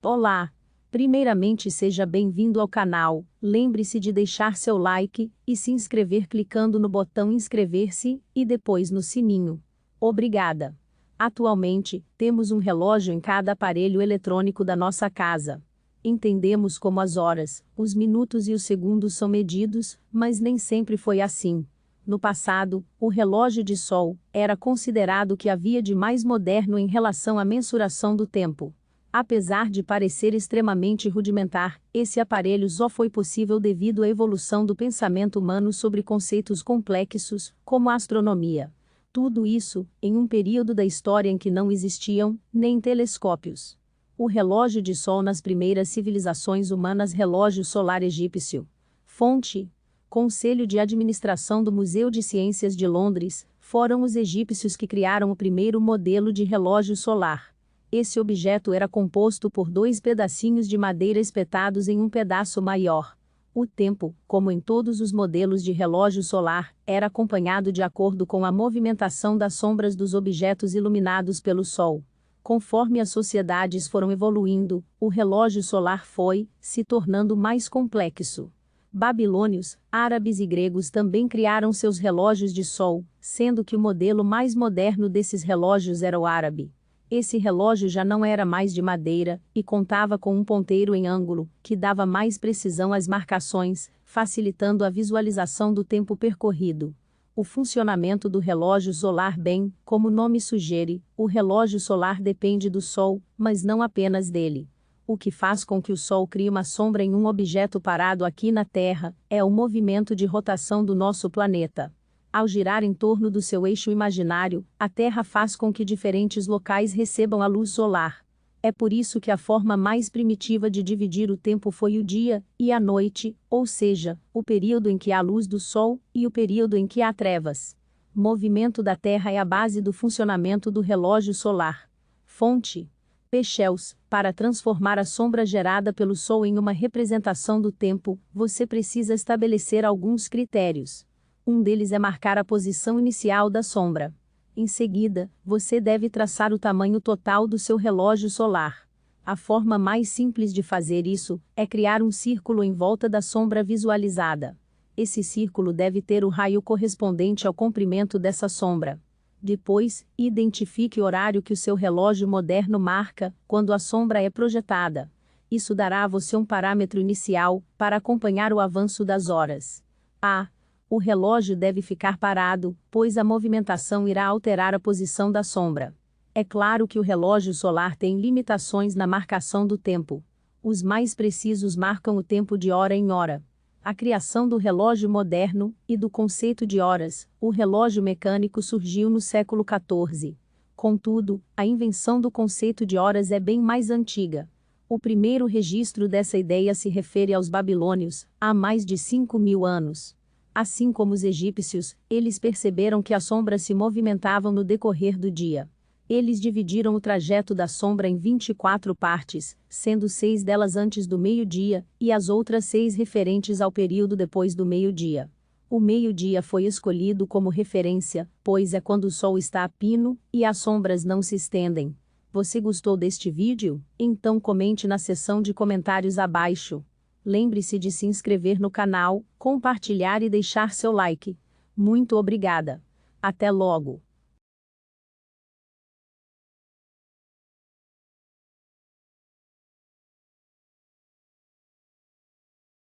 Olá! Primeiramente seja bem-vindo ao canal, lembre-se de deixar seu like e se inscrever clicando no botão inscrever-se e depois no sininho. Obrigada! Atualmente, temos um relógio em cada aparelho eletrônico da nossa casa. Entendemos como as horas, os minutos e os segundos são medidos, mas nem sempre foi assim. No passado, o relógio de sol era considerado o que havia de mais moderno em relação à mensuração do tempo. Apesar de parecer extremamente rudimentar, esse aparelho só foi possível devido à evolução do pensamento humano sobre conceitos complexos, como a astronomia. Tudo isso, em um período da história em que não existiam nem telescópios. O relógio de sol nas primeiras civilizações humanas. Relógio solar egípcio. Fonte: Conselho de Administração do Museu de Ciências de Londres. Foram os egípcios que criaram o primeiro modelo de relógio solar. Esse objeto era composto por dois pedacinhos de madeira espetados em um pedaço maior. O tempo, como em todos os modelos de relógio solar, era acompanhado de acordo com a movimentação das sombras dos objetos iluminados pelo Sol. Conforme as sociedades foram evoluindo, o relógio solar foi se tornando mais complexo. Babilônios, árabes e gregos também criaram seus relógios de sol, sendo que o modelo mais moderno desses relógios era o árabe. Esse relógio já não era mais de madeira, e contava com um ponteiro em ângulo, que dava mais precisão às marcações, facilitando a visualização do tempo percorrido. O funcionamento do relógio solar. Bem, como o nome sugere, o relógio solar depende do Sol, mas não apenas dele. O que faz com que o Sol crie uma sombra em um objeto parado aqui na Terra, é o movimento de rotação do nosso planeta. Ao girar em torno do seu eixo imaginário, a Terra faz com que diferentes locais recebam a luz solar. É por isso que a forma mais primitiva de dividir o tempo foi o dia e a noite, ou seja, o período em que há luz do Sol e o período em que há trevas. Movimento da Terra é a base do funcionamento do relógio solar. Fonte: Pecheus. Para transformar a sombra gerada pelo Sol em uma representação do tempo, você precisa estabelecer alguns critérios. Um deles é marcar a posição inicial da sombra. Em seguida, você deve traçar o tamanho total do seu relógio solar. A forma mais simples de fazer isso é criar um círculo em volta da sombra visualizada. Esse círculo deve ter o raio correspondente ao comprimento dessa sombra. Depois, identifique o horário que o seu relógio moderno marca quando a sombra é projetada. Isso dará a você um parâmetro inicial para acompanhar o avanço das horas. O relógio deve ficar parado, pois a movimentação irá alterar a posição da sombra. É claro que o relógio solar tem limitações na marcação do tempo. Os mais precisos marcam o tempo de hora em hora. A criação do relógio moderno e do conceito de horas, o relógio mecânico surgiu no século XIV. Contudo, a invenção do conceito de horas é bem mais antiga. O primeiro registro dessa ideia se refere aos babilônios, há mais de 5.000 anos. Assim como os egípcios, eles perceberam que as sombras se movimentavam no decorrer do dia. Eles dividiram o trajeto da sombra em 24 partes, sendo 6 delas antes do meio-dia, e as outras 6 referentes ao período depois do meio-dia. O meio-dia foi escolhido como referência, pois é quando o sol está a pino, e as sombras não se estendem. Você gostou deste vídeo? Então comente na seção de comentários abaixo. Lembre-se de se inscrever no canal, compartilhar e deixar seu like. Muito obrigada. Até logo!